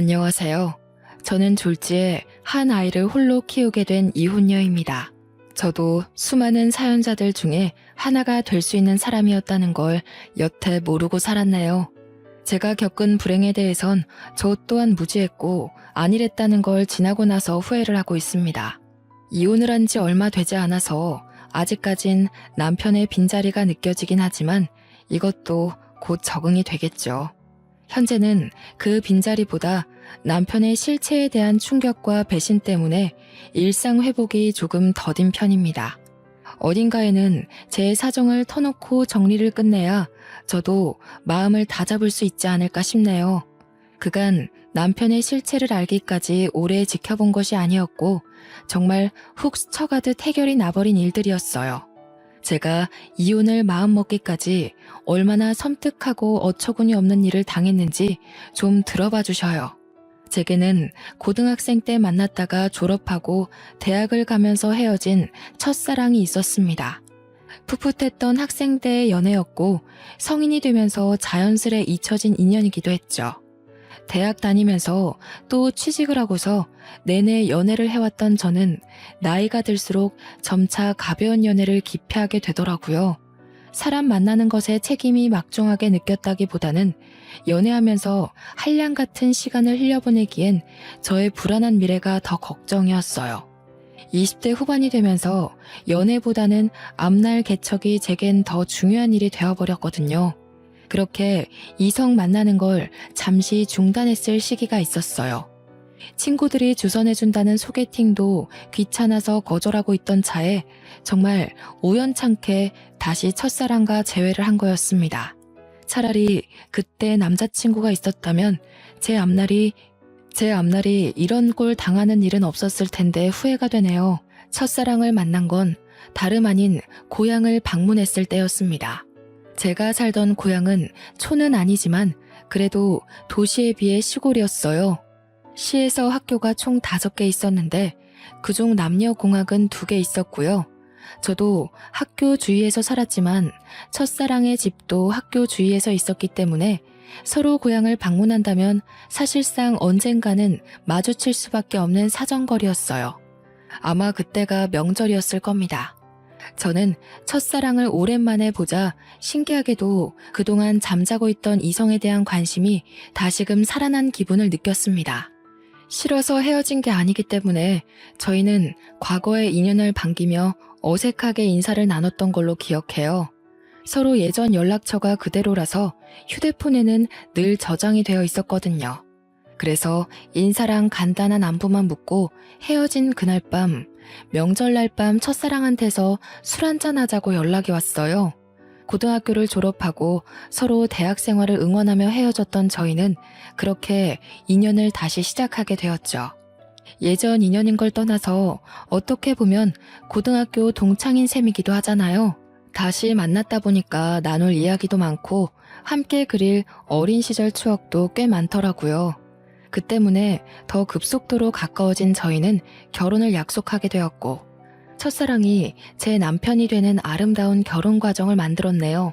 안녕하세요. 저는 졸지에 한 아이를 홀로 키우게 된 이혼녀입니다. 저도 수많은 사연자들 중에 하나가 될 수 있는 사람이었다는 걸 여태 모르고 살았네요. 제가 겪은 불행에 대해선 저 또한 무지했고 안일했다는 걸 지나고 나서 후회를 하고 있습니다. 이혼을 한 지 얼마 되지 않아서 아직까진 남편의 빈자리가 느껴지긴 하지만 이것도 곧 적응이 되겠죠. 현재는 그 빈자리보다 남편의 실체에 대한 충격과 배신 때문에 일상 회복이 조금 더딘 편입니다. 어딘가에는 제 사정을 터놓고 정리를 끝내야 저도 마음을 다잡을 수 있지 않을까 싶네요. 그간 남편의 실체를 알기까지 오래 지켜본 것이 아니었고 정말 훅 스쳐가듯 해결이 나버린 일들이었어요. 제가 이혼을 마음먹기까지 얼마나 섬뜩하고 어처구니 없는 일을 당했는지 좀 들어봐 주셔요. 제게는 고등학생 때 만났다가 졸업하고 대학을 가면서 헤어진 첫사랑이 있었습니다. 풋풋했던 학생 때의 연애였고 성인이 되면서 자연스레 잊혀진 인연이기도 했죠. 대학 다니면서 또 취직을 하고서 내내 연애를 해왔던 저는 나이가 들수록 점차 가벼운 연애를 기피하게 되더라고요. 사람 만나는 것에 책임이 막중하게 느꼈다기보다는 연애하면서 한량 같은 시간을 흘려보내기엔 저의 불안한 미래가 더 걱정이었어요. 20대 후반이 되면서 연애보다는 앞날 개척이 제겐 더 중요한 일이 되어버렸거든요. 그렇게 이성 만나는 걸 잠시 중단했을 시기가 있었어요. 친구들이 주선해준다는 소개팅도 귀찮아서 거절하고 있던 차에 정말 우연찮게 다시 첫사랑과 재회를 한 거였습니다. 차라리 그때 남자친구가 있었다면 제 앞날이 이런 꼴 당하는 일은 없었을 텐데 후회가 되네요. 첫사랑을 만난 건 다름 아닌 고향을 방문했을 때였습니다. 제가 살던 고향은 촌은 아니지만 그래도 도시에 비해 시골이었어요. 시에서 학교가 총 5개 있었는데 그중 남녀공학은 2개 있었고요. 저도 학교 주위에서 살았지만 첫사랑의 집도 학교 주위에서 있었기 때문에 서로 고향을 방문한다면 사실상 언젠가는 마주칠 수밖에 없는 사정거리였어요. 아마 그때가 명절이었을 겁니다. 저는 첫사랑을 오랜만에 보자 신기하게도 그동안 잠자고 있던 이성에 대한 관심이 다시금 살아난 기분을 느꼈습니다. 싫어서 헤어진 게 아니기 때문에 저희는 과거의 인연을 반기며 어색하게 인사를 나눴던 걸로 기억해요. 서로 예전 연락처가 그대로라서 휴대폰에는 늘 저장이 되어 있었거든요. 그래서 인사랑 간단한 안부만 묻고 헤어진 그날 밤, 명절날 밤 첫사랑한테서 술 한잔 하자고 연락이 왔어요. 고등학교를 졸업하고 서로 대학 생활을 응원하며 헤어졌던 저희는 그렇게 인연을 다시 시작하게 되었죠. 예전 인연인 걸 떠나서 어떻게 보면 고등학교 동창인 셈이기도 하잖아요. 다시 만났다 보니까 나눌 이야기도 많고 함께 그릴 어린 시절 추억도 꽤 많더라고요. 그 때문에 더 급속도로 가까워진 저희는 결혼을 약속하게 되었고 첫사랑이 제 남편이 되는 아름다운 결혼 과정을 만들었네요.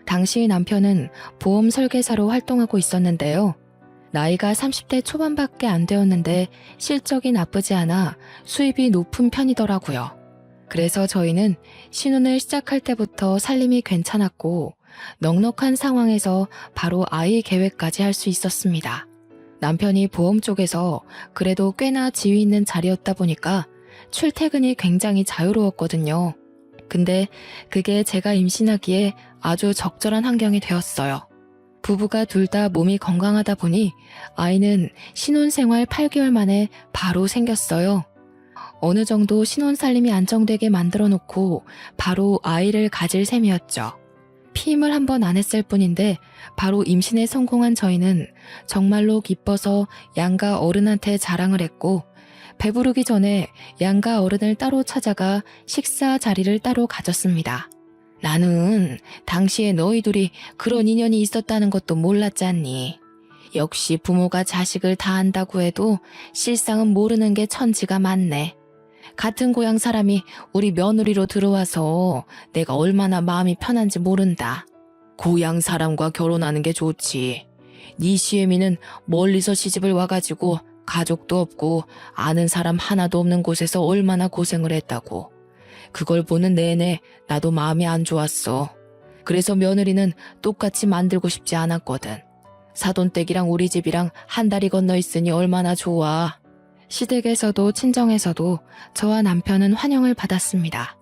당시 남편은 보험 설계사로 활동하고 있었는데요. 나이가 30대 초반밖에 안 되었는데 실적이 나쁘지 않아 수입이 높은 편이더라고요. 그래서 저희는 신혼을 시작할 때부터 살림이 괜찮았고 넉넉한 상황에서 바로 아이 계획까지 할 수 있었습니다. 남편이 보험 쪽에서 그래도 꽤나 지위 있는 자리였다 보니까 출퇴근이 굉장히 자유로웠거든요. 근데 그게 제가 임신하기에 아주 적절한 환경이 되었어요. 부부가 둘 다 몸이 건강하다 보니 아이는 신혼생활 8개월 만에 바로 생겼어요. 어느 정도 신혼살림이 안정되게 만들어 놓고 바로 아이를 가질 셈이었죠. 피임을 한 번 안 했을 뿐인데 바로 임신에 성공한 저희는 정말로 기뻐서 양가 어른한테 자랑을 했고 배부르기 전에 양가 어른을 따로 찾아가 식사 자리를 따로 가졌습니다. 나는 당시에 너희 둘이 그런 인연이 있었다는 것도 몰랐잖니. 역시 부모가 자식을 다 안다고 해도 실상은 모르는 게 천지가 많네. 같은 고향 사람이 우리 며느리로 들어와서 내가 얼마나 마음이 편한지 모른다. 고향 사람과 결혼하는 게 좋지. 네 시애미는 멀리서 시집을 와가지고 가족도 없고 아는 사람 하나도 없는 곳에서 얼마나 고생을 했다고. 그걸 보는 내내 나도 마음이 안 좋았어. 그래서 며느리는 똑같이 만들고 싶지 않았거든. 사돈댁이랑 우리 집이랑 한 다리 건너 있으니 얼마나 좋아. 시댁에서도 친정에서도 저와 남편은 환영을 받았습니다.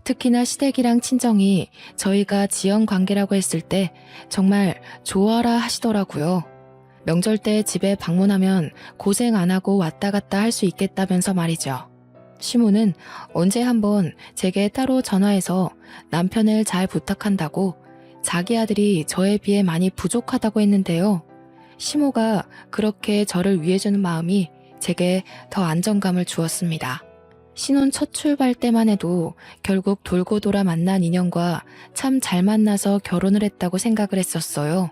특히나 시댁이랑 친정이 저희가 지연 관계라고 했을 때 정말 좋아라 하시더라고요. 명절 때 집에 방문하면 고생 안 하고 왔다 갔다 할 수 있겠다면서 말이죠. 시모는 언제 한번 제게 따로 전화해서 남편을 잘 부탁한다고 자기 아들이 저에 비해 많이 부족하다고 했는데요. 시모가 그렇게 저를 위해주는 마음이 제게 더 안정감을 주었습니다. 신혼 첫 출발 때만 해도 결국 돌고 돌아 만난 인연과 참 잘 만나서 결혼을 했다고 생각을 했었어요.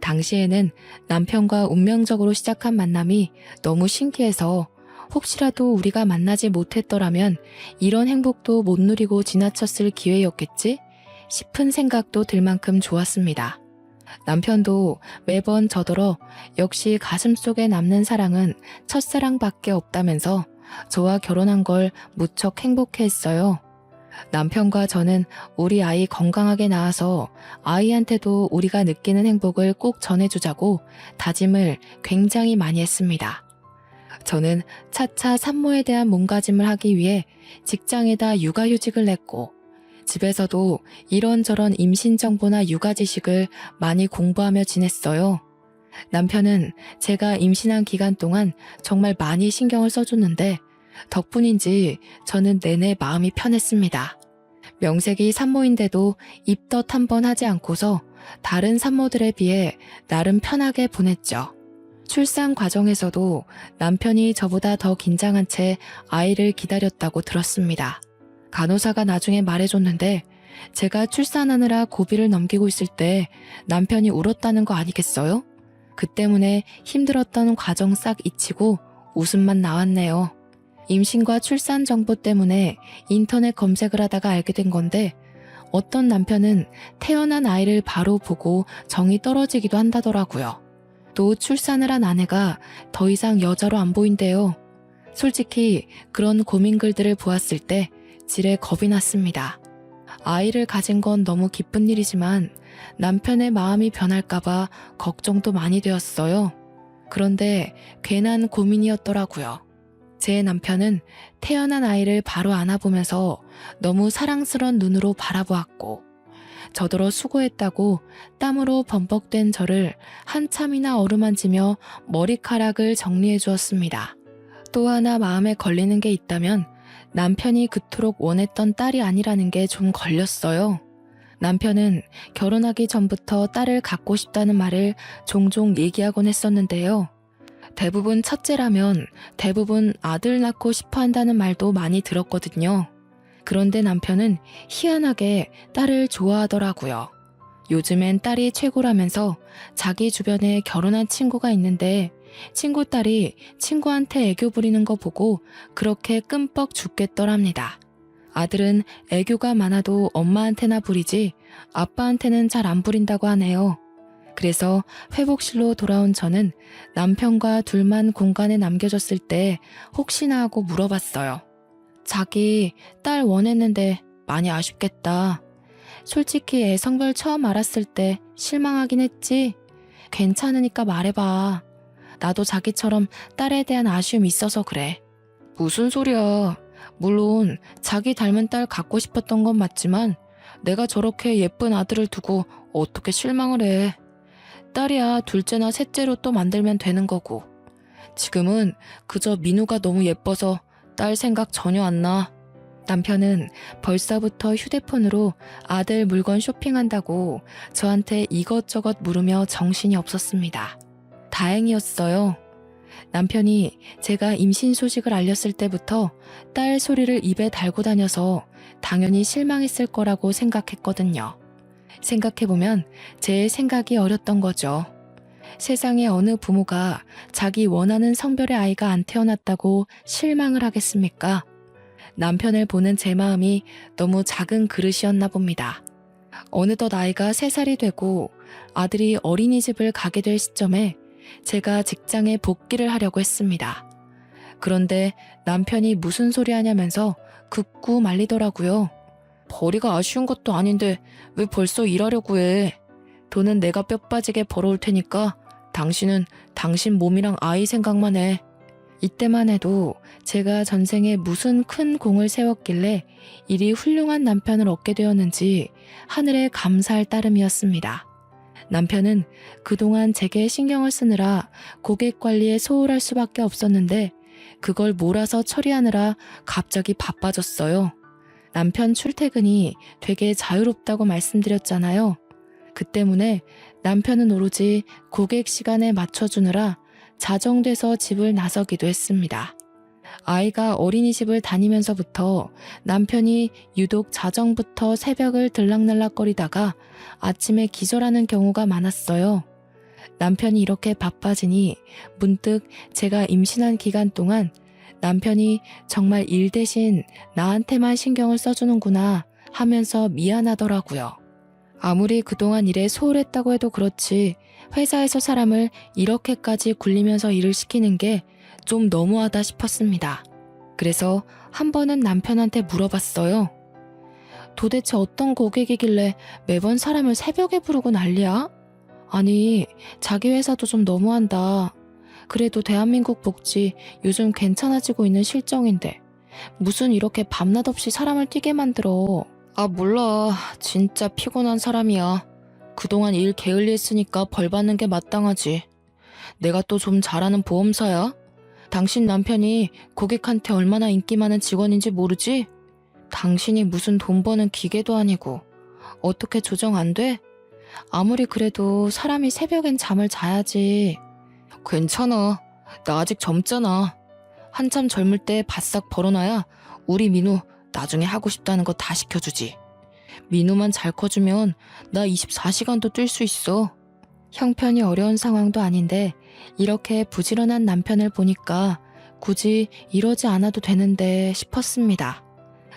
당시에는 남편과 운명적으로 시작한 만남이 너무 신기해서 혹시라도 우리가 만나지 못했더라면 이런 행복도 못 누리고 지나쳤을 기회였겠지 싶은 생각도 들 만큼 좋았습니다. 남편도 매번 저더러 역시 가슴속에 남는 사랑은 첫사랑밖에 없다면서 저와 결혼한 걸 무척 행복해했어요. 남편과 저는 우리 아이 건강하게 낳아서 아이한테도 우리가 느끼는 행복을 꼭 전해주자고 다짐을 굉장히 많이 했습니다. 저는 차차 산모에 대한 몸가짐을 하기 위해 직장에다 육아휴직을 냈고 집에서도 이런저런 임신 정보나 육아 지식을 많이 공부하며 지냈어요. 남편은 제가 임신한 기간 동안 정말 많이 신경을 써줬는데 덕분인지 저는 내내 마음이 편했습니다. 명색이 산모인데도 입덧 한 번 하지 않고서 다른 산모들에 비해 나름 편하게 보냈죠. 출산 과정에서도 남편이 저보다 더 긴장한 채 아이를 기다렸다고 들었습니다. 간호사가 나중에 말해줬는데 제가 출산하느라 고비를 넘기고 있을 때 남편이 울었다는 거 아니겠어요? 그 때문에 힘들었던 과정 싹 잊히고 웃음만 나왔네요. 임신과 출산 정보 때문에 인터넷 검색을 하다가 알게 된 건데 어떤 남편은 태어난 아이를 바로 보고 정이 떨어지기도 한다더라고요. 또 출산을 한 아내가 더 이상 여자로 안 보인대요. 솔직히 그런 고민글들을 보았을 때 지레 겁이 났습니다. 아이를 가진 건 너무 기쁜 일이지만 남편의 마음이 변할까봐 걱정도 많이 되었어요. 그런데 괜한 고민이었더라고요. 제 남편은 태어난 아이를 바로 안아보면서 너무 사랑스런 눈으로 바라보았고 저더러 수고했다고 땀으로 범벅된 저를 한참이나 어루만지며 머리카락을 정리해 주었습니다. 또 하나 마음에 걸리는 게 있다면 남편이 그토록 원했던 딸이 아니라는 게 좀 걸렸어요. 남편은 결혼하기 전부터 딸을 갖고 싶다는 말을 종종 얘기하곤 했었는데요. 대부분 첫째라면 대부분 아들 낳고 싶어 한다는 말도 많이 들었거든요. 그런데 남편은 희한하게 딸을 좋아하더라고요. 요즘엔 딸이 최고라면서 자기 주변에 결혼한 친구가 있는데 친구 딸이 친구한테 애교 부리는 거 보고 그렇게 끔뻑 죽겠더랍니다. 아들은 애교가 많아도 엄마한테나 부리지 아빠한테는 잘 안 부린다고 하네요. 그래서 회복실로 돌아온 저는 남편과 둘만 공간에 남겨졌을 때 혹시나 하고 물어봤어요. 자기 딸 원했는데 많이 아쉽겠다. 솔직히 애 성별 처음 알았을 때 실망하긴 했지. 괜찮으니까 말해봐. 나도 자기처럼 딸에 대한 아쉬움이 있어서 그래. 무슨 소리야. 물론 자기 닮은 딸 갖고 싶었던 건 맞지만 내가 저렇게 예쁜 아들을 두고 어떻게 실망을 해. 딸이야 둘째나 셋째로 또 만들면 되는 거고. 지금은 그저 민우가 너무 예뻐서 딸 생각 전혀 안 나. 남편은 벌써부터 휴대폰으로 아들 물건 쇼핑한다고 저한테 이것저것 물으며 정신이 없었습니다. 다행이었어요. 남편이 제가 임신 소식을 알렸을 때부터 딸 소리를 입에 달고 다녀서 당연히 실망했을 거라고 생각했거든요. 생각해보면 제 생각이 어렸던 거죠. 세상에 어느 부모가 자기 원하는 성별의 아이가 안 태어났다고 실망을 하겠습니까? 남편을 보는 제 마음이 너무 작은 그릇이었나 봅니다. 어느덧 아이가 3살이 되고 아들이 어린이집을 가게 될 시점에 제가 직장에 복귀를 하려고 했습니다. 그런데 남편이 무슨 소리 하냐면서 극구 말리더라고요. 벌이가 아쉬운 것도 아닌데 왜 벌써 일하려고 해? 돈은 내가 뼈 빠지게 벌어올 테니까 당신은 당신 몸이랑 아이 생각만 해. 이때만 해도 제가 전생에 무슨 큰 공을 세웠길래 이리 훌륭한 남편을 얻게 되었는지 하늘에 감사할 따름이었습니다. 남편은 그동안 제게 신경을 쓰느라 고객 관리에 소홀할 수밖에 없었는데 그걸 몰아서 처리하느라 갑자기 바빠졌어요. 남편 출퇴근이 되게 자유롭다고 말씀드렸잖아요. 그 때문에 남편은 오로지 고객 시간에 맞춰주느라 자정돼서 집을 나서기도 했습니다. 아이가 어린이집을 다니면서부터 남편이 유독 자정부터 새벽을 들락날락거리다가 아침에 기절하는 경우가 많았어요. 남편이 이렇게 바빠지니 문득 제가 임신한 기간 동안 남편이 정말 일 대신 나한테만 신경을 써주는구나 하면서 미안하더라고요. 아무리 그동안 일에 소홀했다고 해도 그렇지 회사에서 사람을 이렇게까지 굴리면서 일을 시키는 게 좀 너무하다 싶었습니다. 그래서 한 번은 남편한테 물어봤어요. 도대체 어떤 고객이길래 매번 사람을 새벽에 부르고 난리야? 아니, 자기 회사도 좀 너무한다. 그래도 대한민국 복지 요즘 괜찮아지고 있는 실정인데 무슨 이렇게 밤낮 없이 사람을 뛰게 만들어. 아, 몰라. 진짜 피곤한 사람이야. 그동안 일 게을리했으니까 벌 받는 게 마땅하지. 내가 또 좀 잘하는 보험사야? 당신 남편이 고객한테 얼마나 인기 많은 직원인지 모르지? 당신이 무슨 돈 버는 기계도 아니고 어떻게 조정 안 돼? 아무리 그래도 사람이 새벽엔 잠을 자야지. 괜찮아. 나 아직 젊잖아. 한참 젊을 때 바싹 벌어놔야 우리 민우 나중에 하고 싶다는 거 다 시켜주지. 민우만 잘 커주면 나 24시간도 뛸 수 있어. 형편이 어려운 상황도 아닌데 이렇게 부지런한 남편을 보니까 굳이 이러지 않아도 되는데 싶었습니다.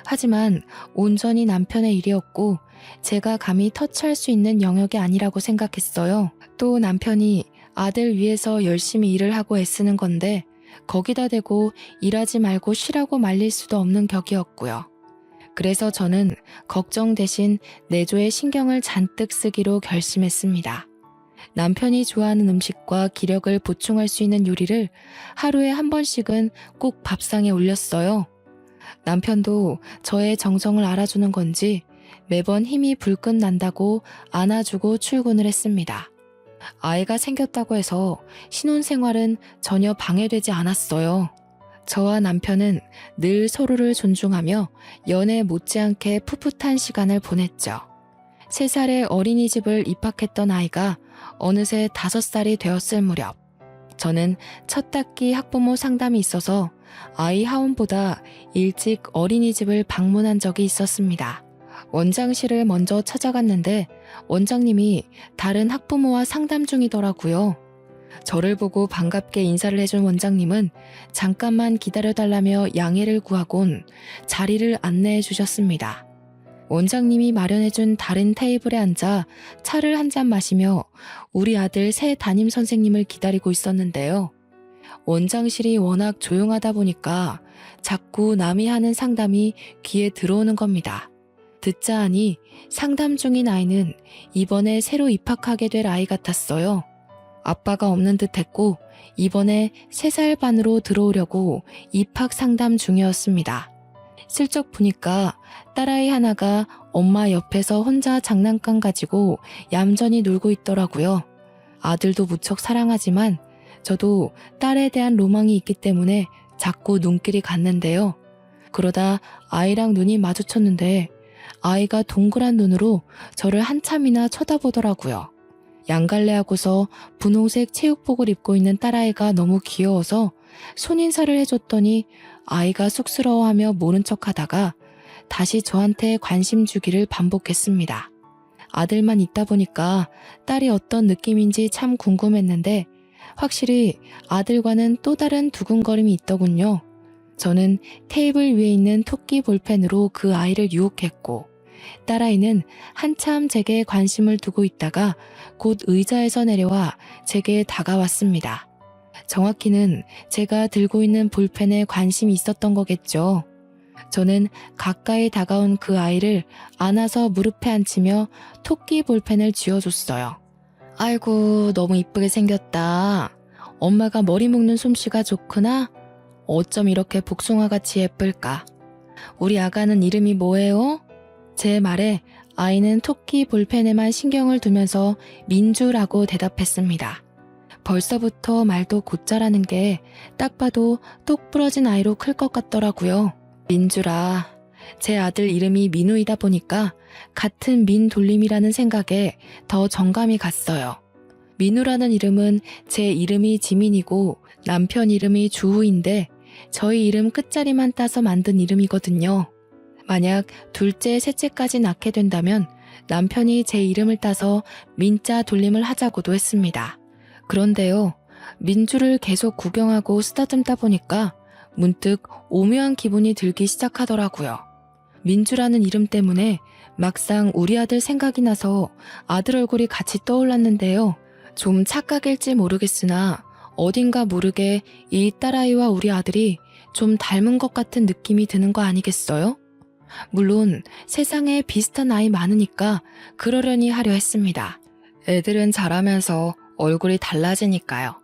하지만 온전히 남편의 일이었고 제가 감히 터치할 수 있는 영역이 아니라고 생각했어요. 또 남편이 아들 위해서 열심히 일을 하고 애쓰는 건데 거기다 대고 일하지 말고 쉬라고 말릴 수도 없는 격이었고요. 그래서 저는 걱정 대신 내조에 신경을 잔뜩 쓰기로 결심했습니다. 남편이 좋아하는 음식과 기력을 보충할 수 있는 요리를 하루에 한 번씩은 꼭 밥상에 올렸어요. 남편도 저의 정성을 알아주는 건지 매번 힘이 불끈 난다고 안아주고 출근을 했습니다. 아이가 생겼다고 해서 신혼생활은 전혀 방해되지 않았어요. 저와 남편은 늘 서로를 존중하며 연애 못지않게 풋풋한 시간을 보냈죠. 3살의 어린이집을 입학했던 아이가 어느새 5살이 되었을 무렵 저는 첫 학기 학부모 상담이 있어서 아이 하원보다 일찍 어린이집을 방문한 적이 있었습니다. 원장실을 먼저 찾아갔는데 원장님이 다른 학부모와 상담 중이더라고요. 저를 보고 반갑게 인사를 해준 원장님은 잠깐만 기다려달라며 양해를 구하곤 자리를 안내해 주셨습니다. 원장님이 마련해준 다른 테이블에 앉아 차를 한 잔 마시며 우리 아들 새 담임 선생님을 기다리고 있었는데요. 원장실이 워낙 조용하다 보니까 자꾸 남이 하는 상담이 귀에 들어오는 겁니다. 듣자 하니 상담 중인 아이는 이번에 새로 입학하게 될 아이 같았어요. 아빠가 없는 듯 했고 이번에 3살 반으로 들어오려고 입학 상담 중이었습니다. 슬쩍 보니까 딸아이 하나가 엄마 옆에서 혼자 장난감 가지고 얌전히 놀고 있더라고요. 아들도 무척 사랑하지만 저도 딸에 대한 로망이 있기 때문에 자꾸 눈길이 갔는데요. 그러다 아이랑 눈이 마주쳤는데 아이가 동그란 눈으로 저를 한참이나 쳐다보더라고요. 양갈래하고서 분홍색 체육복을 입고 있는 딸아이가 너무 귀여워서 손인사를 해줬더니 아이가 쑥스러워하며 모른 척하다가 다시 저한테 관심 주기를 반복했습니다. 아들만 있다 보니까 딸이 어떤 느낌인지 참 궁금했는데 확실히 아들과는 또 다른 두근거림이 있더군요. 저는 테이블 위에 있는 토끼 볼펜으로 그 아이를 유혹했고 딸아이는 한참 제게 관심을 두고 있다가 곧 의자에서 내려와 제게 다가왔습니다. 정확히는 제가 들고 있는 볼펜에 관심이 있었던 거겠죠. 저는 가까이 다가온 그 아이를 안아서 무릎에 앉히며 토끼 볼펜을 쥐어줬어요. 아이고, 너무 이쁘게 생겼다. 엄마가 머리 묶는 솜씨가 좋구나. 어쩜 이렇게 복숭아같이 예쁠까? 우리 아가는 이름이 뭐예요? 제 말에 아이는 토끼 볼펜에만 신경을 두면서 민주라고 대답했습니다. 벌써부터 말도 곧잘하는 게 딱 봐도 똑 부러진 아이로 클 것 같더라고요. 민주라. 제 아들 이름이 민우이다 보니까 같은 민돌림이라는 생각에 더 정감이 갔어요. 민우라는 이름은 제 이름이 지민이고 남편 이름이 주우인데 저희 이름 끝자리만 따서 만든 이름이거든요. 만약 둘째, 셋째까지 낳게 된다면 남편이 제 이름을 따서 민자 돌림을 하자고도 했습니다. 그런데요, 민주를 계속 구경하고 쓰다듬다 보니까 문득 오묘한 기분이 들기 시작하더라고요. 민주라는 이름 때문에 막상 우리 아들 생각이 나서 아들 얼굴이 같이 떠올랐는데요. 좀 착각일지 모르겠으나 어딘가 모르게 이 딸아이와 우리 아들이 좀 닮은 것 같은 느낌이 드는 거 아니겠어요? 물론 세상에 비슷한 아이 많으니까 그러려니 하려 했습니다. 애들은 자라면서 얼굴이 달라지니까요.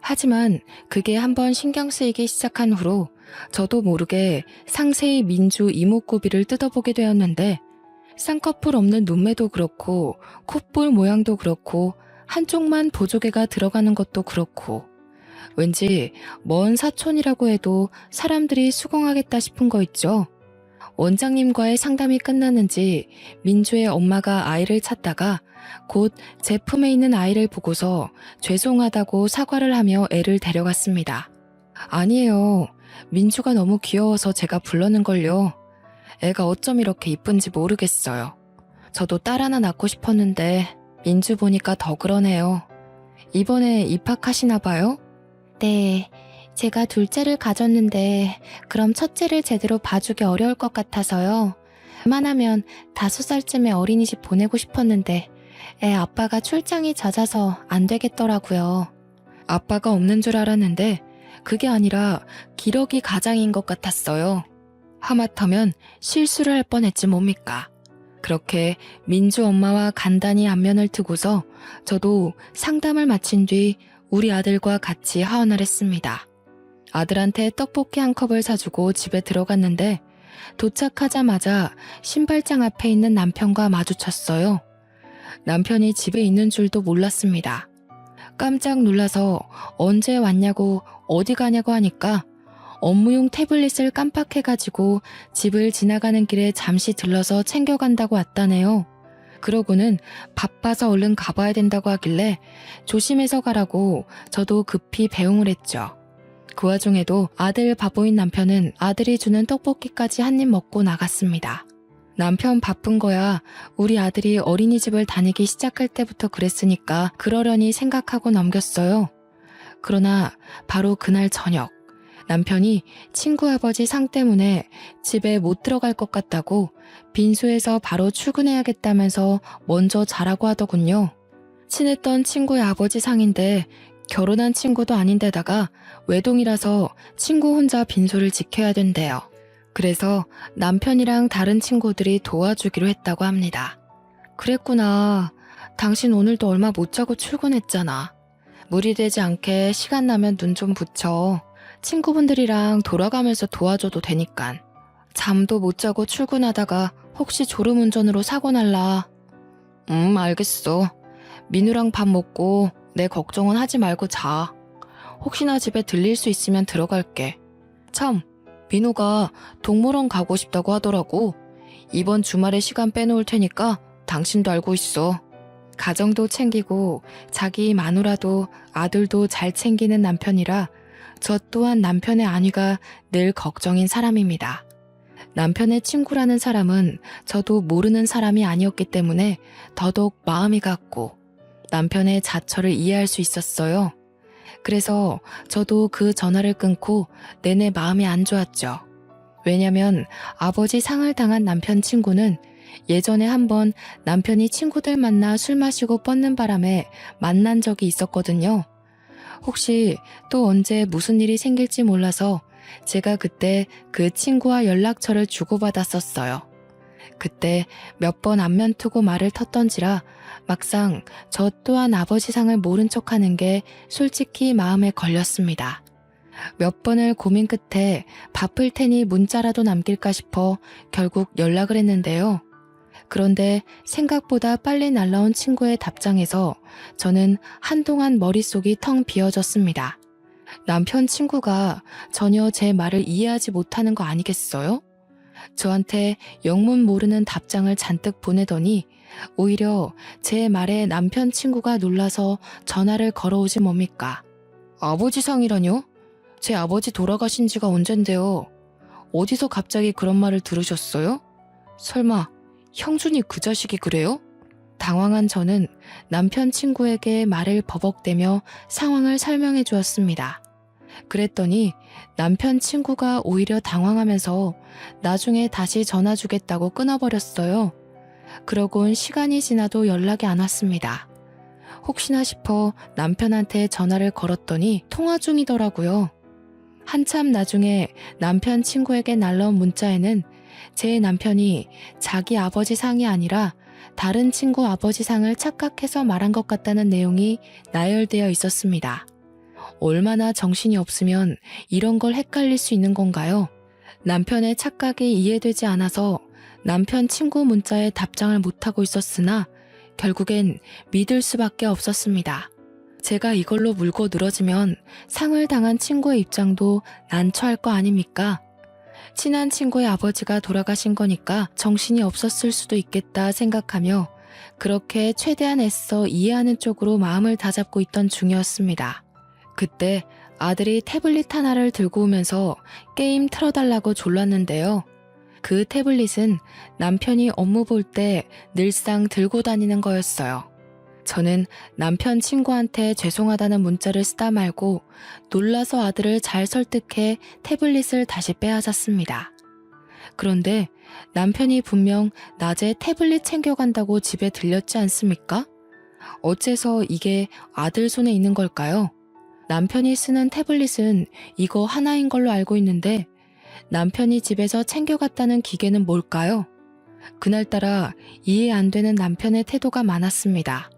하지만 그게 한번 신경 쓰이기 시작한 후로 저도 모르게 상세히 민주 이목구비를 뜯어보게 되었는데 쌍꺼풀 없는 눈매도 그렇고 콧볼 모양도 그렇고 한쪽만 보조개가 들어가는 것도 그렇고 왠지 먼 사촌이라고 해도 사람들이 수긍하겠다 싶은 거 있죠. 원장님과의 상담이 끝났는지 민주의 엄마가 아이를 찾다가 곧 제품에 있는 아이를 보고서 죄송하다고 사과를 하며 애를 데려갔습니다. 아니에요. 민주가 너무 귀여워서 제가 불렀는걸요. 애가 어쩜 이렇게 이쁜지 모르겠어요. 저도 딸 하나 낳고 싶었는데 민주 보니까 더 그러네요. 이번에 입학하시나 봐요? 네. 제가 둘째를 가졌는데 그럼 첫째를 제대로 봐주기 어려울 것 같아서요. 웬만하면 5살쯤에 어린이집 보내고 싶었는데 애 아빠가 출장이 잦아서 안 되겠더라고요. 아빠가 없는 줄 알았는데 그게 아니라 기러기 가장인 것 같았어요. 하마터면 실수를 할 뻔했지 뭡니까. 그렇게 민주 엄마와 간단히 안면을 트고서 저도 상담을 마친 뒤 우리 아들과 같이 하원을 했습니다. 아들한테 떡볶이 한 컵을 사주고 집에 들어갔는데 도착하자마자 신발장 앞에 있는 남편과 마주쳤어요. 남편이 집에 있는 줄도 몰랐습니다. 깜짝 놀라서 언제 왔냐고 어디 가냐고 하니까 업무용 태블릿을 깜빡해가지고 집을 지나가는 길에 잠시 들러서 챙겨간다고 왔다네요. 그러고는 바빠서 얼른 가봐야 된다고 하길래 조심해서 가라고 저도 급히 배웅을 했죠. 그 와중에도 아들 바보인 남편은 아들이 주는 떡볶이까지 한 입 먹고 나갔습니다. 남편 바쁜 거야 우리 아들이 어린이집을 다니기 시작할 때부터 그랬으니까 그러려니 생각하고 넘겼어요. 그러나 바로 그날 저녁 남편이 친구 아버지 상 때문에 집에 못 들어갈 것 같다고 빈소에서 바로 출근해야겠다면서 먼저 자라고 하더군요. 친했던 친구의 아버지 상인데 결혼한 친구도 아닌데다가 외동이라서 친구 혼자 빈소를 지켜야 된대요. 그래서 남편이랑 다른 친구들이 도와주기로 했다고 합니다. 그랬구나. 당신 오늘도 얼마 못 자고 출근했잖아. 무리되지 않게 시간 나면 눈 좀 붙여. 친구분들이랑 돌아가면서 도와줘도 되니깐. 잠도 못 자고 출근하다가 혹시 졸음운전으로 사고 날라. 알겠어. 민우랑 밥 먹고 내 걱정은 하지 말고 자. 혹시나 집에 들릴 수 있으면 들어갈게. 참, 민우가 동물원 가고 싶다고 하더라고. 이번 주말에 시간 빼놓을 테니까 당신도 알고 있어. 가정도 챙기고 자기 마누라도 아들도 잘 챙기는 남편이라 저 또한 남편의 안위가 늘 걱정인 사람입니다. 남편의 친구라는 사람은 저도 모르는 사람이 아니었기 때문에 더더욱 마음이 갔고 남편의 자처를 이해할 수 있었어요. 그래서 저도 그 전화를 끊고 내내 마음이 안 좋았죠. 왜냐면 아버지 상을 당한 남편 친구는 예전에 한번 남편이 친구들 만나 술 마시고 뻗는 바람에 만난 적이 있었거든요. 혹시 또 언제 무슨 일이 생길지 몰라서 제가 그때 그 친구와 연락처를 주고받았었어요. 그때 몇 번 안면 트고 말을 텄던지라 막상 저 또한 아버지 상을 모른 척하는 게 솔직히 마음에 걸렸습니다. 몇 번을 고민 끝에 바쁠 테니 문자라도 남길까 싶어 결국 연락을 했는데요. 그런데 생각보다 빨리 날라온 친구의 답장에서 저는 한동안 머릿속이 텅 비어졌습니다. 남편 친구가 전혀 제 말을 이해하지 못하는 거 아니겠어요? 저한테 영문 모르는 답장을 잔뜩 보내더니 오히려 제 말에 남편 친구가 놀라서 전화를 걸어오지 뭡니까? 아버지 상이라뇨? 제 아버지 돌아가신 지가 언젠데요. 어디서 갑자기 그런 말을 들으셨어요? 설마 형준이 그 자식이 그래요? 당황한 저는 남편 친구에게 말을 버벅대며 상황을 설명해 주었습니다. 그랬더니 남편 친구가 오히려 당황하면서 나중에 다시 전화 주겠다고 끊어버렸어요. 그러곤 시간이 지나도 연락이 안 왔습니다. 혹시나 싶어 남편한테 전화를 걸었더니 통화 중이더라고요. 한참 나중에 남편 친구에게 날라온 문자에는 제 남편이 자기 아버지 상이 아니라 다른 친구 아버지 상을 착각해서 말한 것 같다는 내용이 나열되어 있었습니다. 얼마나 정신이 없으면 이런 걸 헷갈릴 수 있는 건가요? 남편의 착각이 이해되지 않아서 남편 친구 문자에 답장을 못하고 있었으나 결국엔 믿을 수밖에 없었습니다. 제가 이걸로 물고 늘어지면 상을 당한 친구의 입장도 난처할 거 아닙니까? 친한 친구의 아버지가 돌아가신 거니까 정신이 없었을 수도 있겠다 생각하며 그렇게 최대한 애써 이해하는 쪽으로 마음을 다잡고 있던 중이었습니다. 그때 아들이 태블릿 하나를 들고 오면서 게임 틀어달라고 졸랐는데요. 그 태블릿은 남편이 업무 볼 때 늘상 들고 다니는 거였어요. 저는 남편 친구한테 죄송하다는 문자를 쓰다 말고 놀라서 아들을 잘 설득해 태블릿을 다시 빼앗았습니다. 그런데 남편이 분명 낮에 태블릿 챙겨간다고 집에 들렸지 않습니까? 어째서 이게 아들 손에 있는 걸까요? 남편이 쓰는 태블릿은 이거 하나인 걸로 알고 있는데 남편이 집에서 챙겨갔다는 기계는 뭘까요? 그날따라 이해 안 되는 남편의 태도가 많았습니다.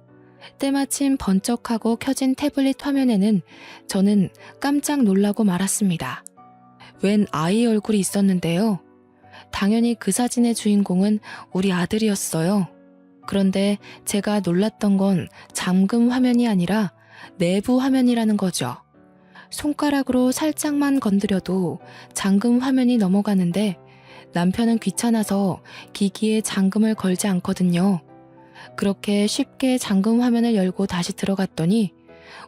때마침 번쩍하고 켜진 태블릿 화면에는 저는 깜짝 놀라고 말았습니다. 웬 아이 얼굴이 있었는데요. 당연히 그 사진의 주인공은 우리 아들이었어요. 그런데 제가 놀랐던 건 잠금 화면이 아니라 내부 화면이라는 거죠. 손가락으로 살짝만 건드려도 잠금 화면이 넘어가는데 남편은 귀찮아서 기기에 잠금을 걸지 않거든요. 그렇게 쉽게 잠금 화면을 열고 다시 들어갔더니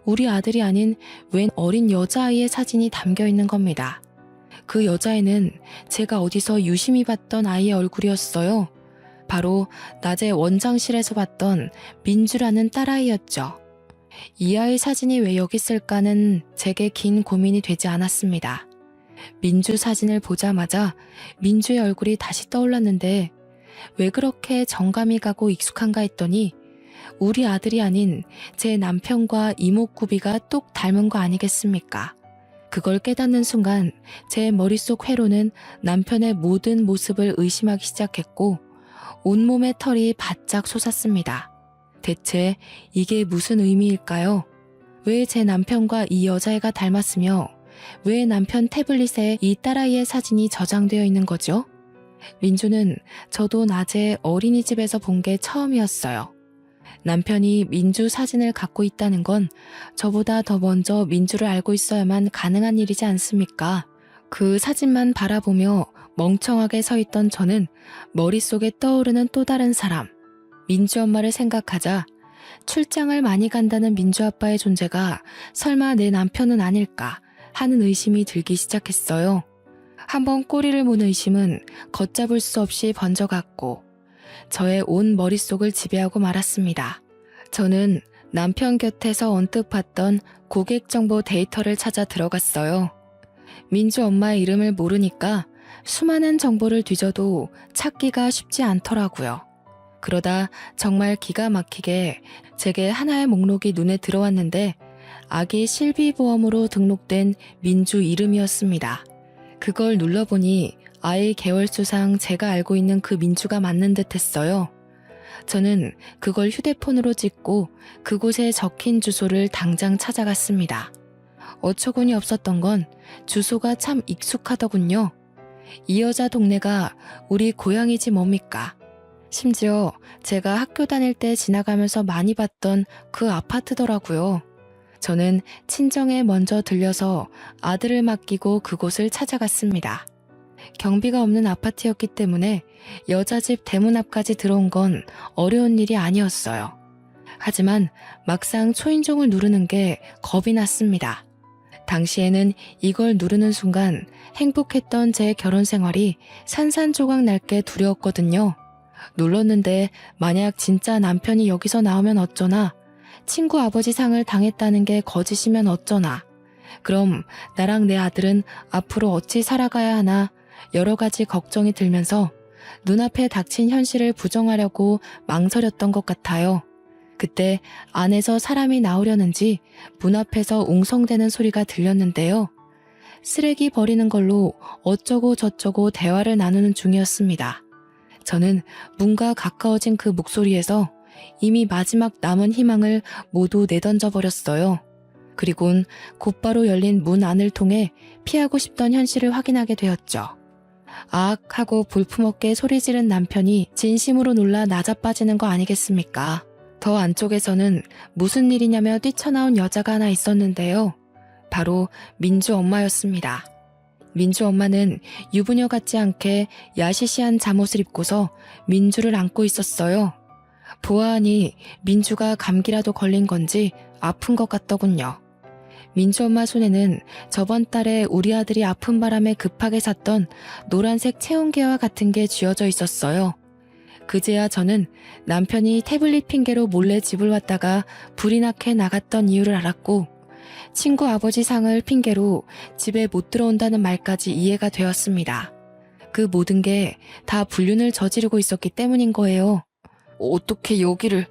우리 아들이 아닌 웬 어린 여자아이의 사진이 담겨 있는 겁니다. 그 여자애는 제가 어디서 유심히 봤던 아이의 얼굴이었어요. 바로 낮에 원장실에서 봤던 민주라는 딸아이였죠. 이 아이 사진이 왜 여기 있을까는 제게 긴 고민이 되지 않았습니다. 민주 사진을 보자마자 민주의 얼굴이 다시 떠올랐는데 왜 그렇게 정감이 가고 익숙한가 했더니 우리 아들이 아닌 제 남편과 이목구비가 똑 닮은 거 아니겠습니까? 그걸 깨닫는 순간 제 머릿속 회로는 남편의 모든 모습을 의심하기 시작했고 온몸의 털이 바짝 솟았습니다. 대체 이게 무슨 의미일까요? 왜 제 남편과 이 여자애가 닮았으며 왜 남편 태블릿에 이 딸아이의 사진이 저장되어 있는 거죠? 민주는 저도 낮에 어린이집에서 본 게 처음이었어요. 남편이 민주 사진을 갖고 있다는 건 저보다 더 먼저 민주를 알고 있어야만 가능한 일이지 않습니까? 그 사진만 바라보며 멍청하게 서 있던 저는 머릿속에 떠오르는 또 다른 사람, 민주 엄마를 생각하자 출장을 많이 간다는 민주 아빠의 존재가 설마 내 남편은 아닐까 하는 의심이 들기 시작했어요. 한번 꼬리를 문 의심은 걷잡을 수 없이 번져갔고 저의 온 머릿속을 지배하고 말았습니다. 저는 남편 곁에서 언뜻 봤던 고객 정보 데이터를 찾아 들어갔어요. 민주 엄마의 이름을 모르니까 수많은 정보를 뒤져도 찾기가 쉽지 않더라고요. 그러다 정말 기가 막히게 제게 하나의 목록이 눈에 들어왔는데 아기 실비보험으로 등록된 민주 이름이었습니다. 그걸 눌러보니 아이 개월수상 제가 알고 있는 그 민주가 맞는 듯 했어요. 저는 그걸 휴대폰으로 찍고 그곳에 적힌 주소를 당장 찾아갔습니다. 어처구니 없었던 건 주소가 참 익숙하더군요. 이 여자 동네가 우리 고향이지 뭡니까? 심지어 제가 학교 다닐 때 지나가면서 많이 봤던 그 아파트더라고요. 저는 친정에 먼저 들려서 아들을 맡기고 그곳을 찾아갔습니다. 경비가 없는 아파트였기 때문에 여자 집 대문 앞까지 들어온 건 어려운 일이 아니었어요. 하지만 막상 초인종을 누르는 게 겁이 났습니다. 당시에는 이걸 누르는 순간 행복했던 제 결혼 생활이 산산조각 날 게 두려웠거든요. 눌렀는데 만약 진짜 남편이 여기서 나오면 어쩌나, 친구 아버지 상을 당했다는 게 거짓이면 어쩌나, 그럼 나랑 내 아들은 앞으로 어찌 살아가야 하나 여러 가지 걱정이 들면서 눈앞에 닥친 현실을 부정하려고 망설였던 것 같아요. 그때 안에서 사람이 나오려는지 문 앞에서 웅성대는 소리가 들렸는데요. 쓰레기 버리는 걸로 어쩌고 저쩌고 대화를 나누는 중이었습니다. 저는 문과 가까워진 그 목소리에서 이미 마지막 남은 희망을 모두 내던져 버렸어요. 그리곤 곧바로 열린 문 안을 통해 피하고 싶던 현실을 확인하게 되었죠. 아악 하고 볼품없게 소리 지른 남편이 진심으로 놀라 나자빠지는 거 아니겠습니까? 더 안쪽에서는 무슨 일이냐며 뛰쳐나온 여자가 하나 있었는데요. 바로 민주 엄마였습니다. 민주 엄마는 유부녀 같지 않게 야시시한 잠옷을 입고서 민주를 안고 있었어요. 보아하니 민주가 감기라도 걸린 건지 아픈 것 같더군요. 민주 엄마 손에는 저번 달에 우리 아들이 아픈 바람에 급하게 샀던 노란색 체온계와 같은 게 쥐어져 있었어요. 그제야 저는 남편이 태블릿 핑계로 몰래 집을 왔다가 불이 나게 나갔던 이유를 알았고, 친구 아버지 상을 핑계로 집에 못 들어온다는 말까지 이해가 되었습니다. 그 모든 게 다 불륜을 저지르고 있었기 때문인 거예요. 어떻게 여기를...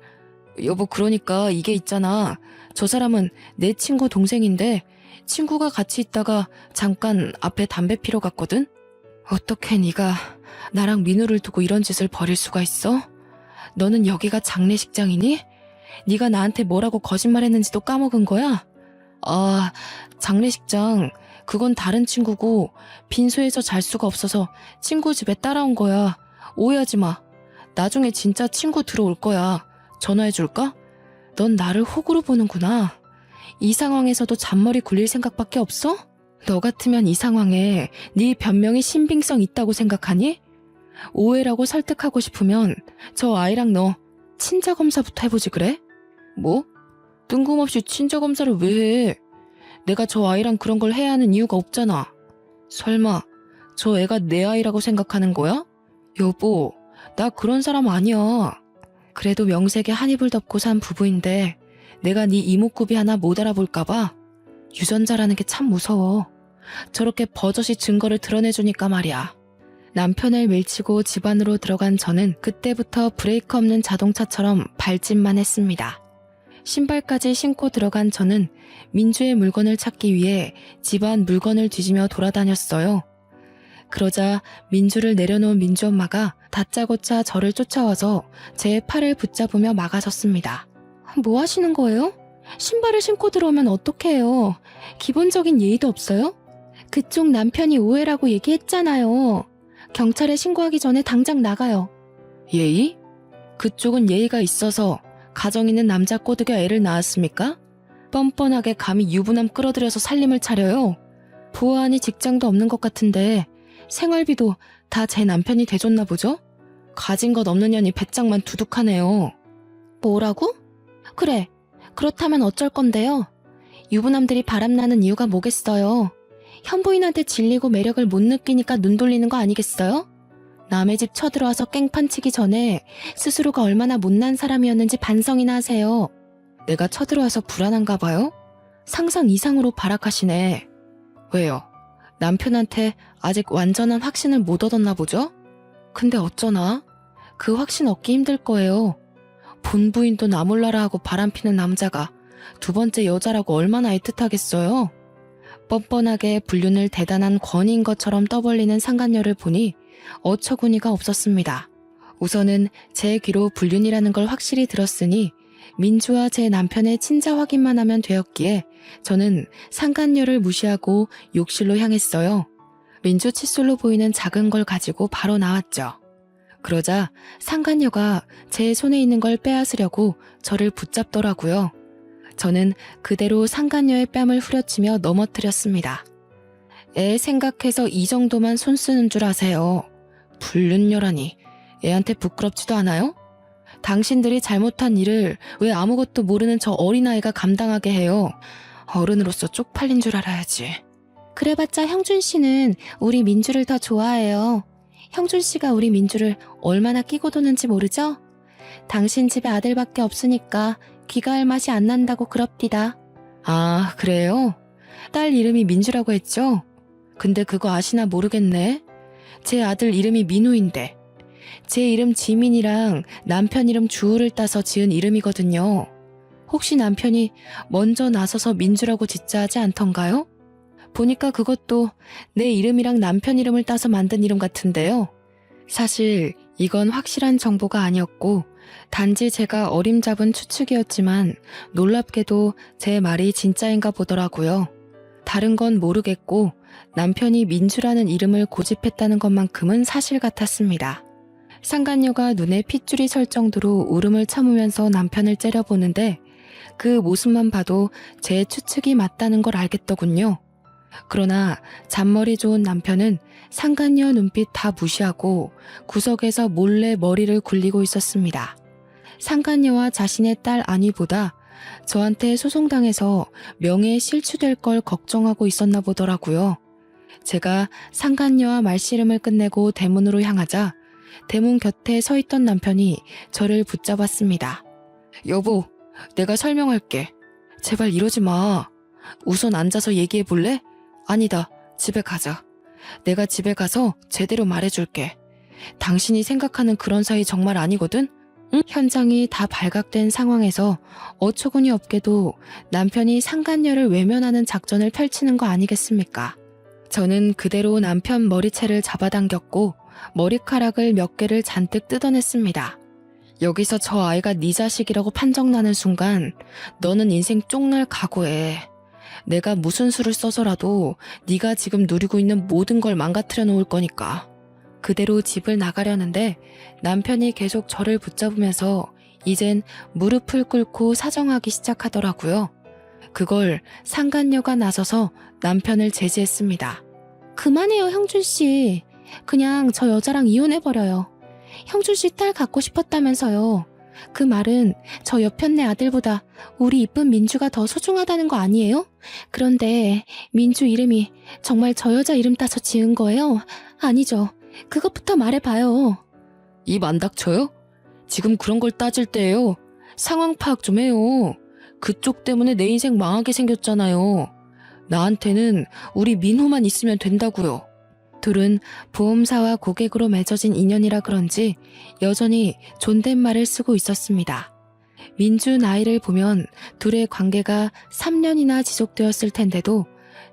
여보, 그러니까 이게 있잖아. 저 사람은 내 친구 동생인데 친구가 같이 있다가 잠깐 앞에 담배 피러 갔거든? 어떻게 네가 나랑 민우를 두고 이런 짓을 벌일 수가 있어? 너는 여기가 장례식장이니? 네가 나한테 뭐라고 거짓말했는지도 까먹은 거야? 아, 장례식장, 그건 다른 친구고 빈소에서 잘 수가 없어서 친구 집에 따라온 거야. 오해하지 마. 나중에 진짜 친구 들어올 거야. 전화해줄까? 넌 나를 호구로 보는구나. 이 상황에서도 잔머리 굴릴 생각밖에 없어? 너 같으면 이 상황에 네 변명이 신빙성 있다고 생각하니? 오해라고 설득하고 싶으면 저 아이랑 너 친자검사부터 해보지 그래? 뭐? 뜬금없이 친자검사를 왜 해? 내가 저 아이랑 그런 걸 해야 하는 이유가 없잖아. 설마 저 애가 내 아이라고 생각하는 거야? 여보, 나 그런 사람 아니야. 그래도 명색에 한 입을 덮고 산 부부인데 내가 네 이목구비 하나 못 알아볼까봐 유전자라는 게 참 무서워. 저렇게 버젓이 증거를 드러내주니까 말이야. 남편을 밀치고 집 안으로 들어간 저는 그때부터 브레이크 없는 자동차처럼 발짓만 했습니다. 신발까지 신고 들어간 저는 민주의 물건을 찾기 위해 집안 물건을 뒤지며 돌아다녔어요. 그러자 민주를 내려놓은 민주 엄마가 다짜고짜 저를 쫓아와서 제 팔을 붙잡으며 막아섰습니다. 뭐 하시는 거예요? 신발을 신고 들어오면 어떡해요? 기본적인 예의도 없어요? 그쪽 남편이 오해라고 얘기했잖아요. 경찰에 신고하기 전에 당장 나가요. 예의? 그쪽은 예의가 있어서 가정 있는 남자 꼬드겨 애를 낳았습니까? 뻔뻔하게 감히 유부남 끌어들여서 살림을 차려요. 보아하니 직장도 없는 것 같은데 생활비도 다 제 남편이 대줬나 보죠? 가진 것 없는 년이 배짱만 두둑하네요. 뭐라고? 그래, 그렇다면 어쩔 건데요? 유부남들이 바람나는 이유가 뭐겠어요? 현부인한테 질리고 매력을 못 느끼니까 눈 돌리는 거 아니겠어요? 남의 집 쳐들어와서 깽판 치기 전에 스스로가 얼마나 못난 사람이었는지 반성이나 하세요. 내가 쳐들어와서 불안한가 봐요? 상상 이상으로 발악하시네. 왜요? 남편한테 아직 완전한 확신을 못 얻었나 보죠? 근데 어쩌나? 그 확신 얻기 힘들 거예요. 본부인도 나 몰라라 하고 바람피는 남자가 두 번째 여자라고 얼마나 애틋하겠어요? 뻔뻔하게 불륜을 대단한 권위인 것처럼 떠벌리는 상간녀를 보니 어처구니가 없었습니다. 우선은 제 귀로 불륜이라는 걸 확실히 들었으니 민주와 제 남편의 친자 확인만 하면 되었기에 저는 상간녀를 무시하고 욕실로 향했어요. 민주 칫솔로 보이는 작은 걸 가지고 바로 나왔죠. 그러자 상간녀가 제 손에 있는 걸 빼앗으려고 저를 붙잡더라고요. 저는 그대로 상간녀의 뺨을 후려치며 넘어뜨렸습니다. 애 생각해서 이 정도만 손 쓰는 줄 아세요. 불륜녀라니 애한테 부끄럽지도 않아요? 당신들이 잘못한 일을 왜 아무것도 모르는 저 어린아이가 감당하게 해요? 어른으로서 쪽팔린 줄 알아야지. 그래봤자 형준 씨는 우리 민주를 더 좋아해요. 형준 씨가 우리 민주를 얼마나 끼고 도는지 모르죠? 당신 집에 아들밖에 없으니까 귀가할 맛이 안 난다고 그럽디다. 아, 그래요? 딸 이름이 민주라고 했죠? 근데 그거 아시나 모르겠네. 제 아들 이름이 민우인데 제 이름 지민이랑 남편 이름 주우를 따서 지은 이름이거든요. 혹시 남편이 먼저 나서서 민주라고 짓자 하지 않던가요? 보니까 그것도 내 이름이랑 남편 이름을 따서 만든 이름 같은데요. 사실 이건 확실한 정보가 아니었고 단지 제가 어림잡은 추측이었지만 놀랍게도 제 말이 진짜인가 보더라고요. 다른 건 모르겠고 남편이 민주라는 이름을 고집했다는 것만큼은 사실 같았습니다. 상간녀가 눈에 핏줄이 설 정도로 울음을 참으면서 남편을 째려보는데 그 모습만 봐도 제 추측이 맞다는 걸 알겠더군요. 그러나 잔머리 좋은 남편은 상간녀 눈빛 다 무시하고 구석에서 몰래 머리를 굴리고 있었습니다. 상간녀와 자신의 딸 안위보다 저한테 소송당해서 명예에 실추될 걸 걱정하고 있었나 보더라고요. 제가 상간녀와 말씨름을 끝내고 대문으로 향하자 대문 곁에 서 있던 남편이 저를 붙잡았습니다. 여보, 내가 설명할게. 제발 이러지 마. 우선 앉아서 얘기해 볼래? 아니다, 집에 가자. 내가 집에 가서 제대로 말해줄게. 당신이 생각하는 그런 사이 정말 아니거든? 응? 현장이 다 발각된 상황에서 어처구니 없게도 남편이 상간녀를 외면하는 작전을 펼치는 거 아니겠습니까? 저는 그대로 남편 머리채를 잡아당겼고 머리카락을 몇 개를 잔뜩 뜯어냈습니다. 여기서 저 아이가 네 자식이라고 판정나는 순간 너는 인생 쪽날 각오해. 내가 무슨 수를 써서라도 네가 지금 누리고 있는 모든 걸 망가뜨려 놓을 거니까. 그대로 집을 나가려는데 남편이 계속 저를 붙잡으면서 이젠 무릎을 꿇고 사정하기 시작하더라고요. 그걸 상간녀가 나서서 남편을 제지했습니다. 그만해요, 형준 씨. 그냥 저 여자랑 이혼해버려요. 형준 씨 딸 갖고 싶었다면서요. 그 말은 저 옆편네 아들보다 우리 이쁜 민주가 더 소중하다는 거 아니에요? 그런데 민주 이름이 정말 저 여자 이름 따서 지은 거예요? 아니죠. 그것부터 말해봐요. 입 안 닥쳐요? 지금 그런 걸 따질 때예요. 상황 파악 좀 해요. 그쪽 때문에 내 인생 망하게 생겼잖아요. 나한테는 우리 민호만 있으면 된다고요. 둘은 보험사와 고객으로 맺어진 인연이라 그런지 여전히 존댓말을 쓰고 있었습니다. 민주 나이를 보면 둘의 관계가 3년이나 지속되었을 텐데도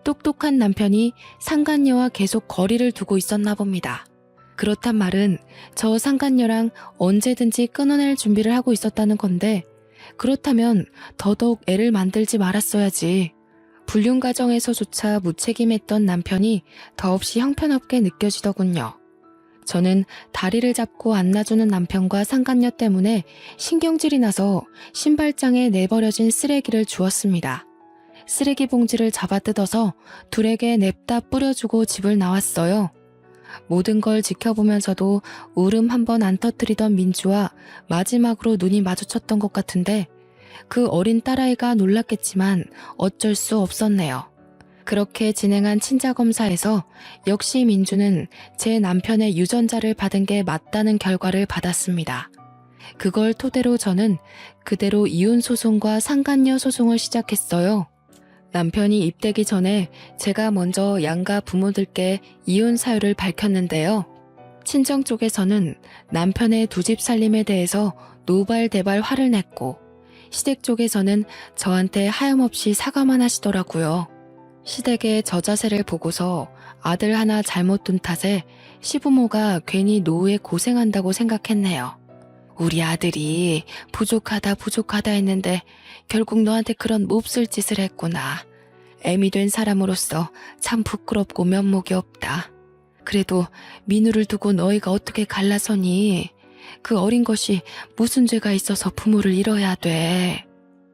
똑똑한 남편이 상간녀와 계속 거리를 두고 있었나 봅니다. 그렇단 말은 저 상간녀랑 언제든지 끊어낼 준비를 하고 있었다는 건데 그렇다면 더더욱 애를 만들지 말았어야지. 불륜 과정에서조차 무책임했던 남편이 더없이 형편없게 느껴지더군요. 저는 다리를 잡고 안놔주는 남편과 상간녀 때문에 신경질이 나서 신발장에 내버려진 쓰레기를 주웠습니다. 쓰레기 봉지를 잡아 뜯어서 둘에게 냅다 뿌려주고 집을 나왔어요. 모든 걸 지켜보면서도 울음 한 번 안 터뜨리던 민주와 마지막으로 눈이 마주쳤던 것 같은데 그 어린 딸아이가 놀랐겠지만 어쩔 수 없었네요. 그렇게 진행한 친자검사에서 역시 민주는 제 남편의 유전자를 받은 게 맞다는 결과를 받았습니다. 그걸 토대로 저는 그대로 이혼 소송과 상간녀 소송을 시작했어요. 남편이 입대기 전에 제가 먼저 양가 부모들께 이혼 사유를 밝혔는데요. 친정 쪽에서는 남편의 두 집 살림에 대해서 노발대발 화를 냈고, 시댁 쪽에서는 저한테 하염없이 사과만 하시더라고요. 시댁의 저 자세를 보고서 아들 하나 잘못 둔 탓에 시부모가 괜히 노후에 고생한다고 생각했네요. 우리 아들이 부족하다 했는데 결국 너한테 그런 몹쓸 짓을 했구나. 애미 된 사람으로서 참 부끄럽고 면목이 없다. 그래도 민우를 두고 너희가 어떻게 갈라서니? 그 어린 것이 무슨 죄가 있어서 부모를 잃어야 돼.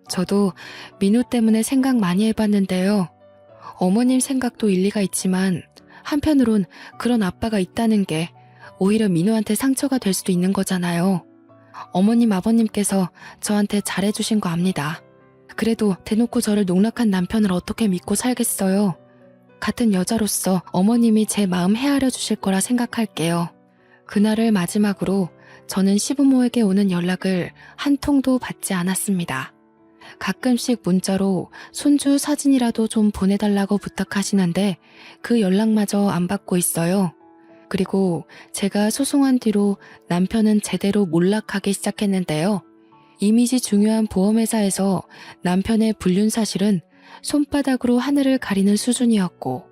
저도 민우 때문에 생각 많이 해봤는데요. 어머님 생각도 일리가 있지만 한편으론 그런 아빠가 있다는 게 오히려 민우한테 상처가 될 수도 있는 거잖아요. 어머님 아버님께서 저한테 잘해주신 거 압니다. 그래도 대놓고 저를 농락한 남편을 어떻게 믿고 살겠어요. 같은 여자로서 어머님이 제 마음 헤아려 주실 거라 생각할게요. 그날을 마지막으로 저는 시부모에게 오는 연락을 한 통도 받지 않았습니다. 가끔씩 문자로 손주 사진이라도 좀 보내달라고 부탁하시는데 그 연락마저 안 받고 있어요. 그리고 제가 소송한 뒤로 남편은 제대로 몰락하기 시작했는데요. 이미지 중요한 보험회사에서 남편의 불륜 사실은 손바닥으로 하늘을 가리는 수준이었고,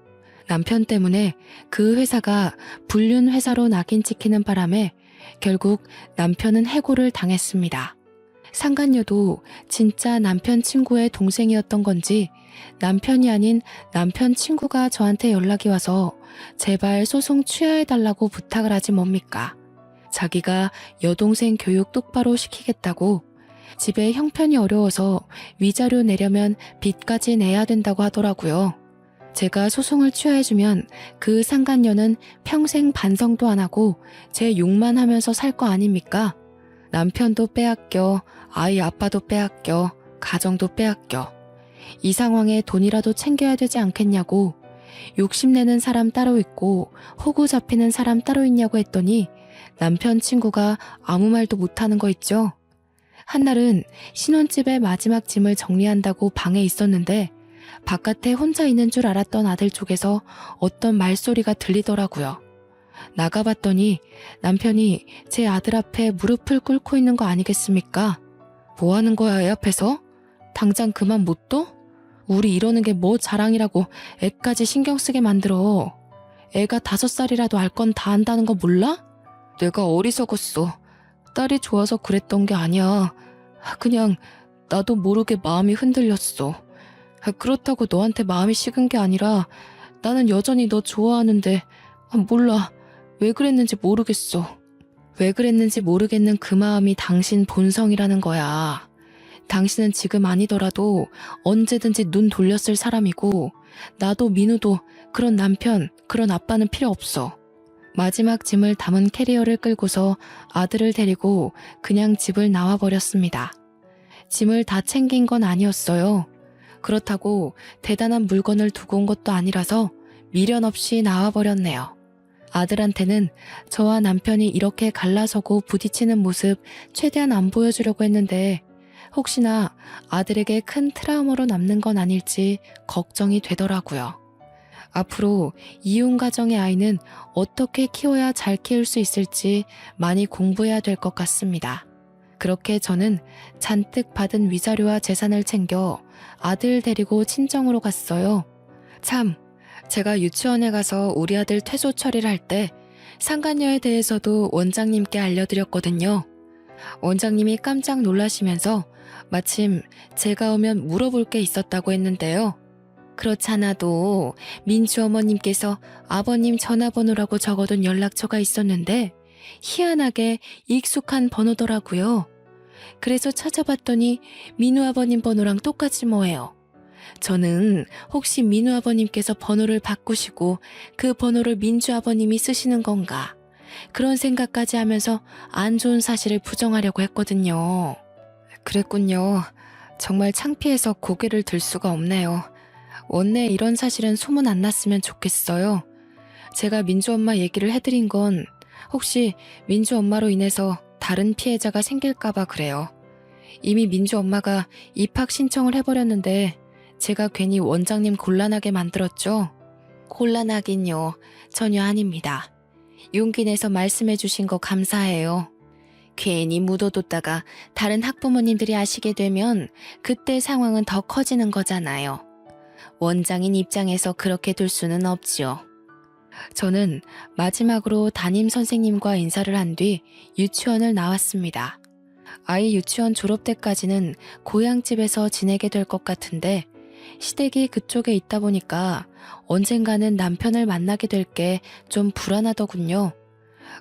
남편 때문에 그 회사가 불륜 회사로 낙인 찍히는 바람에 결국 남편은 해고를 당했습니다. 상간녀도 진짜 남편 친구의 동생이었던 건지 남편이 아닌 남편 친구가 저한테 연락이 와서 제발 소송 취하해달라고 부탁을 하지 뭡니까? 자기가 여동생 교육 똑바로 시키겠다고, 집에 형편이 어려워서 위자료 내려면 빚까지 내야 된다고 하더라고요. 제가 소송을 취하해주면 그 상간녀는 평생 반성도 안 하고 제 욕만 하면서 살 거 아닙니까? 남편도 빼앗겨, 아이 아빠도 빼앗겨, 가정도 빼앗겨. 이 상황에 돈이라도 챙겨야 되지 않겠냐고, 욕심내는 사람 따로 있고 호구 잡히는 사람 따로 있냐고 했더니 남편 친구가 아무 말도 못하는 거 있죠. 한날은 신혼집의 마지막 짐을 정리한다고 방에 있었는데 바깥에 혼자 있는 줄 알았던 아들 쪽에서 어떤 말소리가 들리더라고요. 나가봤더니 남편이 제 아들 앞에 무릎을 꿇고 있는 거 아니겠습니까? 뭐 하는 거야, 애 앞에서? 당장 그만 못 둬? 우리 이러는 게 뭐 자랑이라고 애까지 신경 쓰게 만들어. 애가 5살이라도 알 건 다 안다는 거 몰라? 내가 어리석었어. 딸이 좋아서 그랬던 게 아니야. 그냥 나도 모르게 마음이 흔들렸어. 그렇다고 너한테 마음이 식은 게 아니라 나는 여전히 너 좋아하는데 몰라. 왜 그랬는지 모르겠어. 왜 그랬는지 모르겠는 그 마음이 당신 본성이라는 거야. 당신은 지금 아니더라도 언제든지 눈 돌렸을 사람이고 나도 민우도 그런 남편, 그런 아빠는 필요 없어. 마지막 짐을 담은 캐리어를 끌고서 아들을 데리고 그냥 집을 나와버렸습니다. 짐을 다 챙긴 건 아니었어요. 그렇다고 대단한 물건을 두고 온 것도 아니라서 미련 없이 나와버렸네요. 아들한테는 저와 남편이 이렇게 갈라서고 부딪히는 모습 최대한 안 보여주려고 했는데 혹시나 아들에게 큰 트라우마로 남는 건 아닐지 걱정이 되더라고요. 앞으로 이혼 가정의 아이는 어떻게 키워야 잘 키울 수 있을지 많이 공부해야 될 것 같습니다. 그렇게 저는 잔뜩 받은 위자료와 재산을 챙겨 아들 데리고 친정으로 갔어요. 참, 제가 유치원에 가서 우리 아들 퇴소 처리를 할 때 상간녀에 대해서도 원장님께 알려드렸거든요. 원장님이 깜짝 놀라시면서 마침 제가 오면 물어볼 게 있었다고 했는데요. 그렇잖아도 민주 어머님께서 아버님 전화번호라고 적어둔 연락처가 있었는데 희한하게 익숙한 번호더라고요. 그래서 찾아봤더니 민우 아버님 번호랑 똑같이 뭐예요. 저는 혹시 민우 아버님께서 번호를 바꾸시고 그 번호를 민주 아버님이 쓰시는 건가, 그런 생각까지 하면서 안 좋은 사실을 부정하려고 했거든요. 그랬군요. 정말 창피해서 고개를 들 수가 없네요. 원래 이런 사실은 소문 안 났으면 좋겠어요. 제가 민주 엄마 얘기를 해드린 건 혹시 민주 엄마로 인해서 다른 피해자가 생길까봐 그래요. 이미 민주 엄마가 입학 신청을 해버렸는데 제가 괜히 원장님 곤란하게 만들었죠? 곤란하긴요. 전혀 아닙니다. 용기 내서 말씀해 주신 거 감사해요. 괜히 묻어뒀다가 다른 학부모님들이 아시게 되면 그때 상황은 더 커지는 거잖아요. 원장인 입장에서 그렇게 둘 수는 없지요. 저는 마지막으로 담임 선생님과 인사를 한 뒤 유치원을 나왔습니다. 아이 유치원 졸업 때까지는 고향집에서 지내게 될 것 같은데 시댁이 그쪽에 있다 보니까 언젠가는 남편을 만나게 될 게 좀 불안하더군요.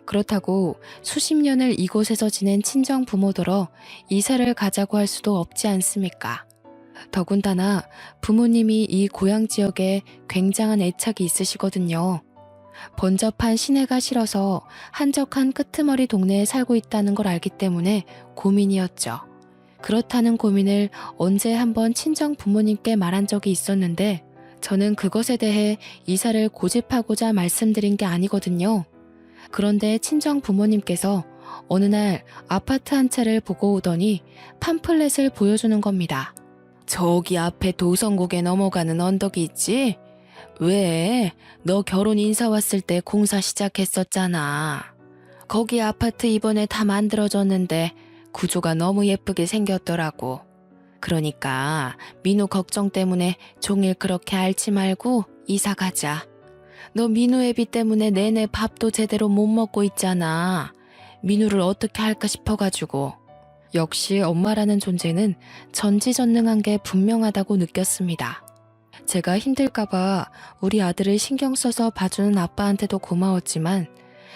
그렇다고 수십 년을 이곳에서 지낸 친정 부모더러 이사를 가자고 할 수도 없지 않습니까? 더군다나 부모님이 이 고향 지역에 굉장한 애착이 있으시거든요. 번잡한 시내가 싫어서 한적한 끄트머리 동네에 살고 있다는 걸 알기 때문에 고민이었죠. 그렇다는 고민을 언제 한번 친정 부모님께 말한 적이 있었는데 저는 그것에 대해 이사를 고집하고자 말씀드린 게 아니거든요. 그런데 친정 부모님께서 어느 날 아파트 한 채를 보고 오더니 팜플렛을 보여주는 겁니다. 저기 앞에 도성국에 넘어가는 언덕이 있지? 왜? 너 결혼 인사 왔을 때 공사 시작했었잖아. 거기 아파트 이번에 다 만들어졌는데 구조가 너무 예쁘게 생겼더라고. 그러니까 민우 걱정 때문에 종일 그렇게 앓지 말고 이사 가자. 너 민우 애비 때문에 내내 밥도 제대로 못 먹고 있잖아. 민우를 어떻게 할까 싶어가지고. 역시 엄마라는 존재는 전지전능한 게 분명하다고 느꼈습니다. 제가 힘들까봐 우리 아들을 신경 써서 봐주는 아빠한테도 고마웠지만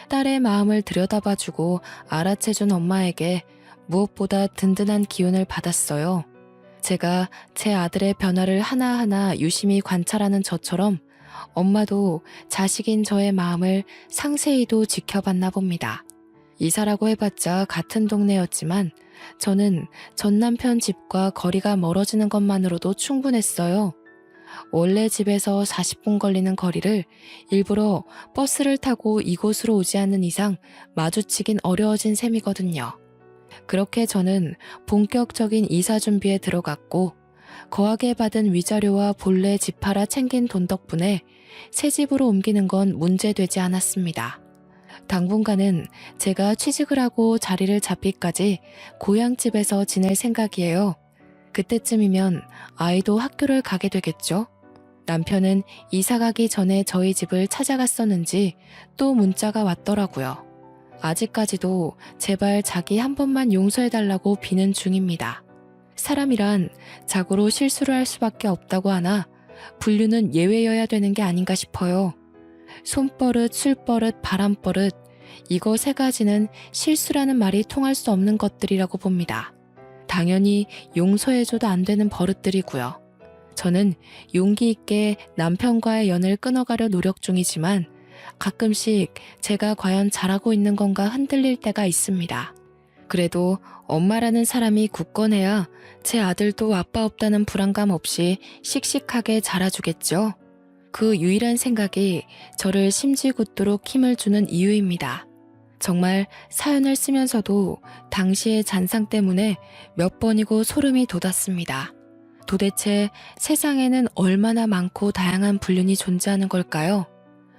딸의 마음을 들여다봐주고 알아채준 엄마에게 무엇보다 든든한 기운을 받았어요. 제가 제 아들의 변화를 하나하나 유심히 관찰하는 저처럼 엄마도 자식인 저의 마음을 상세히도 지켜봤나 봅니다. 이사라고 해봤자 같은 동네였지만 저는 전 남편 집과 거리가 멀어지는 것만으로도 충분했어요. 원래 집에서 40분 걸리는 거리를 일부러 버스를 타고 이곳으로 오지 않는 이상 마주치긴 어려워진 셈이거든요. 그렇게 저는 본격적인 이사 준비에 들어갔고 거하게 받은 위자료와 본래 집 팔아 챙긴 돈 덕분에 새 집으로 옮기는 건 문제되지 않았습니다. 당분간은 제가 취직을 하고 자리를 잡기까지 고향집에서 지낼 생각이에요. 그때쯤이면 아이도 학교를 가게 되겠죠? 남편은 이사 가기 전에 저희 집을 찾아갔었는지 또 문자가 왔더라고요. 아직까지도 제발 자기 한 번만 용서해달라고 비는 중입니다. 사람이란 자고로 실수를 할 수밖에 없다고 하나 분류는 예외여야 되는 게 아닌가 싶어요. 손버릇, 술버릇, 바람버릇 이거 세 가지는 실수라는 말이 통할 수 없는 것들이라고 봅니다. 당연히 용서해줘도 안 되는 버릇들이고요. 저는 용기 있게 남편과의 연을 끊어가려 노력 중이지만 가끔씩 제가 과연 잘하고 있는 건가 흔들릴 때가 있습니다. 그래도 엄마라는 사람이 굳건해야 제 아들도 아빠 없다는 불안감 없이 씩씩하게 자라주겠죠. 그 유일한 생각이 저를 심지궂도록 힘을 주는 이유입니다. 정말 사연을 쓰면서도 당시의 잔상 때문에 몇 번이고 소름이 돋았습니다. 도대체 세상에는 얼마나 많고 다양한 불륜이 존재하는 걸까요?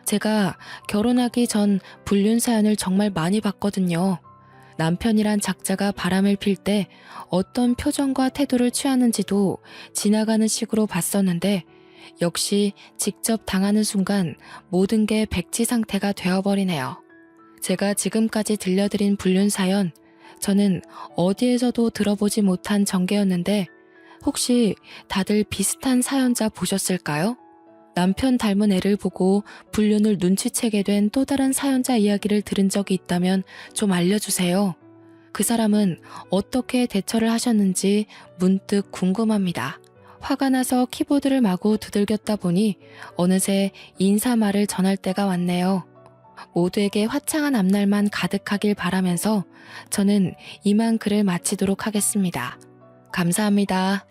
제가 결혼하기 전 불륜 사연을 정말 많이 봤거든요. 남편이란 작자가 바람을 필 때 어떤 표정과 태도를 취하는지도 지나가는 식으로 봤었는데 역시 직접 당하는 순간 모든 게 백지 상태가 되어버리네요. 제가 지금까지 들려드린 불륜 사연, 저는 어디에서도 들어보지 못한 전개였는데 혹시 다들 비슷한 사연자 보셨을까요? 남편 닮은 애를 보고 불륜을 눈치채게 된 또 다른 사연자 이야기를 들은 적이 있다면 좀 알려주세요. 그 사람은 어떻게 대처를 하셨는지 문득 궁금합니다. 화가 나서 키보드를 마구 두들겼다 보니 어느새 인사말을 전할 때가 왔네요. 모두에게 화창한 앞날만 가득하길 바라면서 저는 이만 글을 마치도록 하겠습니다. 감사합니다.